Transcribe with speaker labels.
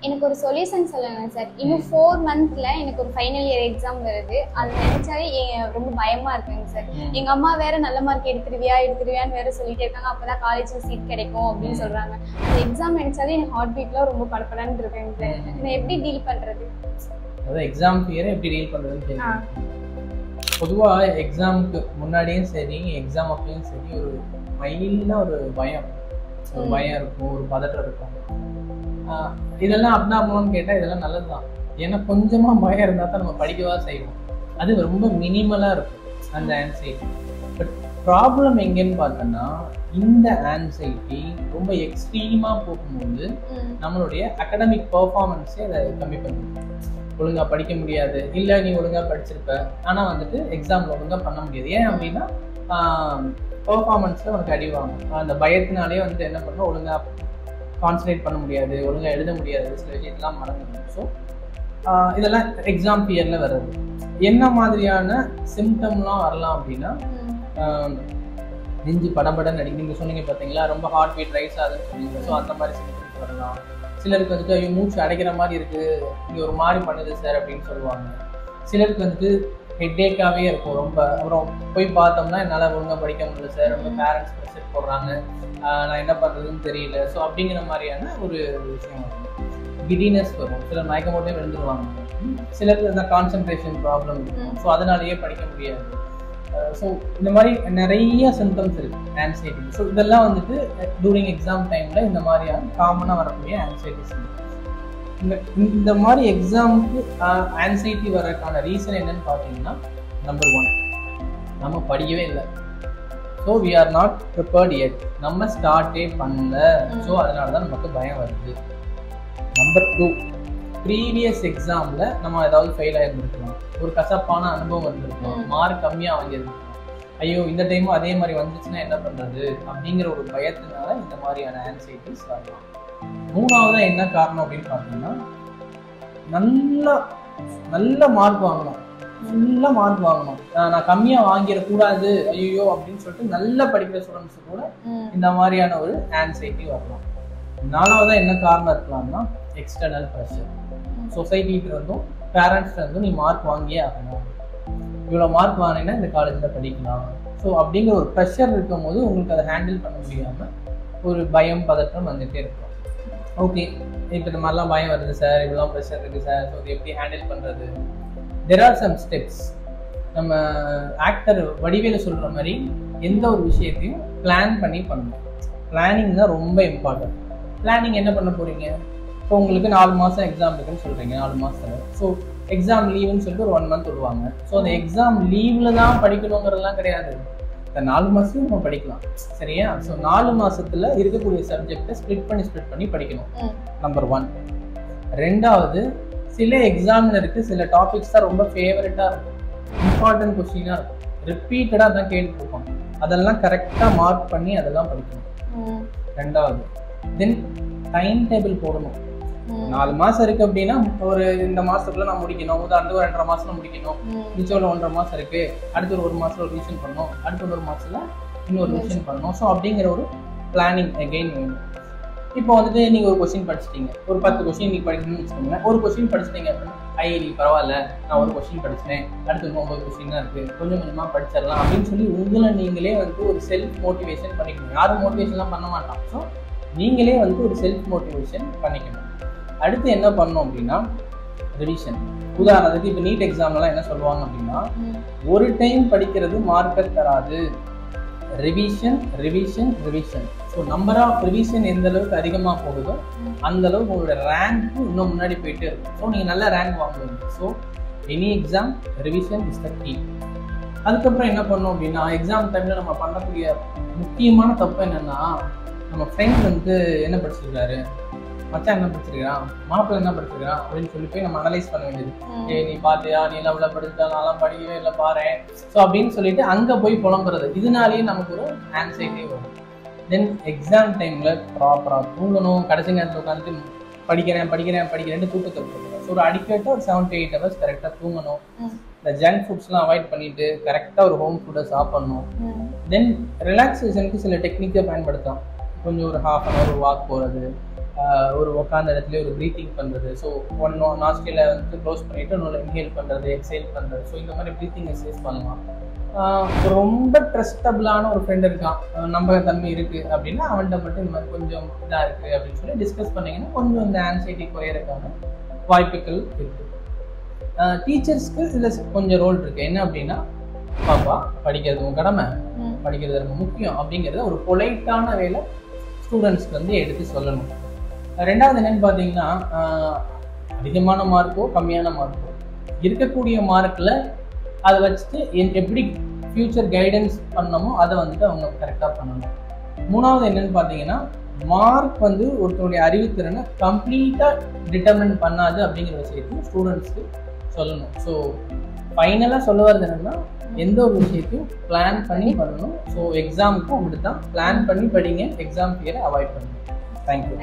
Speaker 1: எனக்கு ஒரு சொல்யூஷன் சொல்லுங்க சார். இன்னும் 4 மந்த்ல எனக்கு ஒரு ஃபைனல் இயர் எக்ஸாம் வருது. அது நினைச்சாலே ரொம்ப பயமா இருக்குங்க சார். எங்க அம்மா வேற நல்ல மார்க் எடுத்துருவியான்னு வேற சொல்லிட்டே இருக்காங்க. அப்பதான் காலேஜ்ல சீட் கிடைக்கும் அப்படின்னு சொல்றாங்க. அந்த எக்ஸாம் நினைச்சாலே எனக்கு ஹார்ட் பீட்லாம் ரொம்ப படபடன்னு இருக்குங்க சார். இதை எப்படி டீல் பண்றது?
Speaker 2: அதாவது எக்ஸாம் ஃபியரை எப்படி டீல் பண்றதுன்னு தெரியும். பொதுவாக எக்ஸாமுக்கு முன்னாடியும் சரி எக்ஸாம் அப்பயும் சரி ஒரு மைல்டாக ஒரு பயம் இருக்கும், ஒரு பதட்டம் இருக்கும். இதெல்லாம் அப்நார்மல்னு கேட்டால் இதெல்லாம் நல்லது தான். ஏன்னா கொஞ்சமாக பயம் இருந்தால் தான் நம்ம படிக்கவா செய்வோம். அது ரொம்ப மினிமலாக இருக்கும் அந்த ஆன்சைட்டி. பட் ப்ராப்ளம் எங்கேன்னு பார்த்தோன்னா இந்த ஆன்சைட்டி ரொம்ப எக்ஸ்ட்ரீமாக போகும்போது நம்மளுடைய அகடமிக் பர்ஃபார்மன்ஸே அதை கம்மி பண்ணும். ஒழுங்காக படிக்க முடியாது, இல்லை நீ ஒழுங்காக படிச்சிருப்ப ஆனால் வந்துட்டு எக்ஸாமில் ஒழுங்காக பண்ண முடியாது. ஏன் அப்படின்னா பர்ஃபார்மன்ஸில் உனக்கு அடிவாங்க. அந்த பயத்தினாலே வந்துட்டு என்ன பண்ணணும், ஒழுங்காக கான்சன்ட்ரேட் பண்ண முடியாது, ஒழுங்காக எழுத முடியாது, சில விஷயத்தெல்லாம் மறந்துடும். ஸோ இதெல்லாம் எக்ஸாம் பியரில் வர்றது. என்ன மாதிரியான சிம்டம்லாம் வரலாம் அப்படின்னா நெஞ்சு படபடன்னு அடிக்கும். நீங்கள் சொன்னீங்க பார்த்தீங்களா, ரொம்ப ஹார்ட் பீட் ரைஸ் ஆகுதுன்னு சொன்னீங்க. ஸோ அந்த மாதிரி சிம்டம்ஸ் வரலாம். சிலருக்கு வந்துட்டு ஐயோ மூச்சு அடைக்கிற மாதிரி இருக்குது, இங்கே ஒரு மாதிரி பண்ணுது சார் அப்படின்னு சொல்லுவாங்க. சிலருக்கு வந்துட்டு ஹெட்டேக்காகவே இருக்கும் ரொம்ப. அப்புறம் போய் பார்த்தோம்னா என்னால் ஒழுங்காக படிக்க முடியல சார், ரொம்ப பேரண்ட்ஸ் ப்ரெஷர் போடுறாங்க, நான் என்ன பண்ணுறதுன்னு தெரியல. ஸோ அப்படிங்கிற மாதிரியான ஒரு விஷயம் வரும். கிடினஸ் வரும், சிலர் மயக்கம் போட்டே விழுந்துருவாங்க. சிலருக்கு அந்த கான்சன்ட்ரேஷன் ப்ராப்ளம் இருக்கும், ஸோ அதனாலேயே படிக்க முடியாது. ஸோ இந்த மாதிரி நிறைய சிம்டம்ஸ் இருக்குது ஆன்சைட்டி. ஸோ இதெல்லாம் வந்துட்டு டூரிங் எக்ஸாம் டைமில் இந்த மாதிரியான காமனாக வரக்கூடிய ஆன்சைட்டி சிம்டம்ஸ். இந்த மாதிரி எக்ஸாமுக்கு ஆன்சைட்டி வர்றதுக்கான ரீசன் என்னன்னு பார்த்தீங்கன்னா, நம்பர் 1 நம்ம படிக்கவே இல்லை. So we are not prepared yet, நம்ம ஸ்டார்ட்டே பண்ணல. ஸோ அதனால தான் நமக்கு பயம் வருது. நம்பர் 2, ப்ரீவியஸ் எக்ஸாமில் நம்ம ஏதாவது ஃபெயில் ஆகிருந்துருக்கலாம், ஒரு கசப்பான அனுபவம் இருந்திருக்கலாம், மார்க் கம்மியாக வாங்கியிருந்துருக்கலாம். ஐயோ இந்த டைமும் அதே மாதிரி வந்துச்சுன்னா என்ன பண்ணுறது அப்படிங்கிற ஒரு பயத்தினால இந்த மாதிரியான ஆன்சைட்டிஸ் வரலாம். 3ஆவதா என்ன காரணம் அப்படின்னு பார்த்தீங்கன்னா, நல்ல மார்க் வாங்கணும், ஃபுல்லாக மார்க் வாங்கணும், நான் கம்மியாக வாங்கிடக்கூடாது ஐயோ அப்படின்னு சொல்லிட்டு நல்லா படிக்கிற ஸ்டூடெண்ட்ஸு கூட இந்த மாதிரியான ஒரு ஆன்சைட்டி வரலாம். 4ஆவதா என்ன காரணம் இருக்கலாம்னா எக்ஸ்டர்னல் ப்ரெஷர். சொசைட்டிகிட்ட இருந்தும் பேரண்ட்ஸ்ல இருந்தும் நீ மார்க் வாங்கியே ஆகணும், இவ்வளோ மார்க் வாங்கினீங்கன்னா இந்த காலேஜில் படிக்கலாம். ஸோ அப்படிங்கிற ஒரு ப்ரெஷர் இருக்கும் போது உங்களுக்கு அதை ஹேண்டில் பண்ண முடியாமல் ஒரு பயம் பதட்டம் வந்துகிட்டே இருக்கும். ஓகே இப்போ இந்த மாதிரிலாம் பயம் வருது சார், இவ்வளோ ப்ரெஷர் இருக்குது சார், ஸோ இது எப்படி ஹேண்டில் பண்ணுறது? There are some steps. நம்ம ஆக்டர் வடிவேல சொல்கிற மாதிரி எந்த ஒரு விஷயத்தையும் பிளான் பண்ணி பண்ணணும். பிளானிங் தான் ரொம்ப இம்பார்ட்டன்ட். பிளானிங் என்ன பண்ண போகிறீங்க? இப்போ உங்களுக்கு 4 மாதம் எக்ஸாம் இருக்குன்னு சொல்கிறீங்க, 4 மாதத்தில். ஸோ எக்ஸாம் லீவுன்னு சொல்லிட்டு ஒரு 1 மந்த் விடுவாங்க. ஸோ அந்த எக்ஸாம் லீவில் தான் படிக்கணுங்கிறதுலாம் கிடையாது. இந்த 4 மாதத்துல நம்ம படிக்கலாம், சரியா? ஸோ 4 மாதத்தில் இருக்கக்கூடிய சப்ஜெக்டை ஸ்ப்ளிட் பண்ணி படிக்கணும். நம்பர் 1. 2வது, சில எக்ஸாமினருக்கு சில டாபிக்ஸ் தான் ரொம்ப ஃபேவரட்டாக இருக்கும், இம்பார்ட்டன்ட் கொஸ்டினாக இருக்கும், ரிப்பீட்டடாக தான் கேட்டுருக்கோம். அதெல்லாம் கரெக்டாக மார்க் பண்ணி அதெல்லாம் படிக்கணும். 2வது. தென் டைம் டேபிள் போடணும். 4 மாதம் இருக்கு அப்படின்னா ஒரு இந்த மாசத்துக்குள்ள நான் முடிக்கணும், உதாரணத்துக்கு ஒரு 2.5 மாசத்துல முடிக்கணும், மிச்சம் 1.5 மாசம் இருக்கு, அடுத்த ஒரு 1 மாசத்துல ஒரு ரிவிஷன் பண்ணணும், அடுத்த ஒரு மாசத்துல இன்னொரு ரிவிஷன் பண்ணணும். ஸோ அப்படிங்கிற ஒரு பிளானிங் அகெயின் வேணும். இப்போ வந்துட்டு நீங்க ஒரு கொஸ்டின் படிச்சிட்டீங்க, ஒரு 10 கொஸ்டின் நீங்க படிக்கணும்னு வச்சுக்கோங்க. ஒரு கொஸ்டின் படிச்சிட்டீங்க அப்படின்னா நீ பரவாயில்ல, நான் ஒரு கொஸ்டின் படிச்சிட்டேன், அடுத்து 9 கொஸ்டின் தான் இருக்கு, கொஞ்சம் கொஞ்சமா படிச்சிடலாம் அப்படின்னு சொல்லி உங்களை நீங்களே வந்து ஒரு செல்ஃப் மோட்டிவேஷன் பண்ணிக்கணும். யாரும் மோட்டிவேஷன்லாம் பண்ண மாட்டான். ஸோ நீங்களே வந்து ஒரு செல்ஃப் மோட்டிவேஷன் பண்ணிக்கணும். அடுத்து என்ன பண்ணணும் அப்படின்னா ரிவிஷன். உதாரணத்துக்கு இப்போ நீட் எக்ஸாம்லாம் என்ன சொல்லுவாங்க அப்படின்னா, ஒரு டைம் படிக்கிறது மார்க்கை தராது, revision revision revision. So number of revision எந்த அளவுக்கு அதிகமாக போகுதோ அந்த அளவுக்கு உங்களோட ரேங்க்கு இன்னும் முன்னாடி போயிட்டே இருக்கும். ஸோ நீங்கள் நல்ல ரேங்க் வாங்குவீங்க. So any exam revision is the key. அதுக்கப்புறம் என்ன பண்ணோம் அப்படின்னா, எக்ஸாம் டைமில் நம்ம பண்ணக்கூடிய முக்கியமான தப்பு என்னென்னா, நம்ம ஃப்ரெண்ட் வந்து என்ன படிச்சிருக்காரு, மச்சான் என்ன படிச்சிருக்கான், மாப்பிள்ளை என்ன படிச்சிருக்கான் அப்படின்னு சொல்லி போய் நம்ம அனலைஸ் பண்ண வேண்டியது. நீ பார்த்தியா, நீ எல்லாம் இவ்வளோ படிச்சா, நான்லாம் படிக்கவே இல்லை பாரு. ஸோ அப்படின்னு சொல்லிட்டு அங்கே போய் புலம்புறது, இதனாலேயே நமக்கு ஒரு ஆன்சைட்டி வரும். தென் எக்ஸாம் டைமில் ப்ராப்பராக தூங்கணும். கடைசி நேரத்தில் உட்காந்துட்டு படிக்கிறேன் தூக்கத்தை போடுறது. ஸோ ஒரு அடிக்கேட்டாக ஒரு 7 to 8 hours கரெக்டாக தூங்கணும். இந்த ஜங்க் ஃபுட்ஸ்லாம் அவாய்ட் பண்ணிட்டு கரெக்டாக ஒரு ஹோம் ஃபுட்டை சாப்பிடணும். தென் ரிலாக்ஸேஷனுக்கு சில டெக்னிக்கை பயன்படுத்தலாம். கொஞ்சம் ஒரு 1/2 hour வாக் போகிறது, ஒரு உட்காந்த இடத்துல ஒரு ப்ரீத்திங் பண்ணுறது. ஸோ ஒன்று நாஸ்ட்ரியில் வந்து க்ளோஸ் பண்ணிவிட்டு இன்னொன்று இன்ஹேல் பண்ணுறது, எக்ஸேல் பண்ணுறது. ஸோ இந்த மாதிரி ப்ரீத்திங் எக்ஸசைஸ் பண்ணலாம். ரொம்ப ட்ரஸ்டபுளான ஒரு ஃப்ரெண்ட் இருக்கான், நம்பகத்தன்மை இருக்குது அப்படின்னா அவன்கிட்ட மட்டும் இந்த மாதிரி கொஞ்சம் இதாக இருக்குது அப்படின்னு சொல்லி டிஸ்கஸ் பண்ணிங்கன்னா கொஞ்சம் இந்த ஆன்சைட்டி குறையறதுக்கான வாய்ப்புகள் இருக்குது. டீச்சர்ஸ்க்கு இதில் கொஞ்சம் ரோல் இருக்குது. என்ன அப்படின்னா, பாப்பா படிக்கிறது உங்கள் கடமை, படிக்கிறது ரொம்ப முக்கியம் அப்படிங்கிறத ஒரு பொலைட்டான வேலை ஸ்டூடெண்ட்ஸ்க்கு வந்து எடுத்து சொல்லணும். ரெண்டாவது என்னன்னு பார்த்தீங்கன்னா, அதிகமான மார்க்கோ கம்மியான மார்க்கோ இருக்கக்கூடிய மார்க்கில் அதை வச்சுட்டு எப்படி ஃப்யூச்சர் கைடன்ஸ் பண்ணணுமோ அதை வந்துட்டு அவங்க கரெக்டாக பண்ணணும். மூணாவது என்னன்னு பார்த்தீங்கன்னா, மார்க் வந்து ஒருத்தருடைய அறிவுத்திறனை கம்ப்ளீட்டாக டிட்டர்மின் பண்ணாது அப்படிங்கிற விஷயத்தையும் ஸ்டூடெண்ட்ஸ்க்கு சொல்லணும். ஸோ ஃபைனலாக சொல்ல வரது என்னன்னா, எந்த ஒரு விஷயத்தையும் பிளான் பண்ணி பண்ணணும். ஸோ எக்ஸாமுக்கும் அப்படி தான் பிளான் பண்ணி படிங்க, எக்ஸாம் ஃபியரை அவாய்ட் பண்ணுங்க. தேங்க்யூ.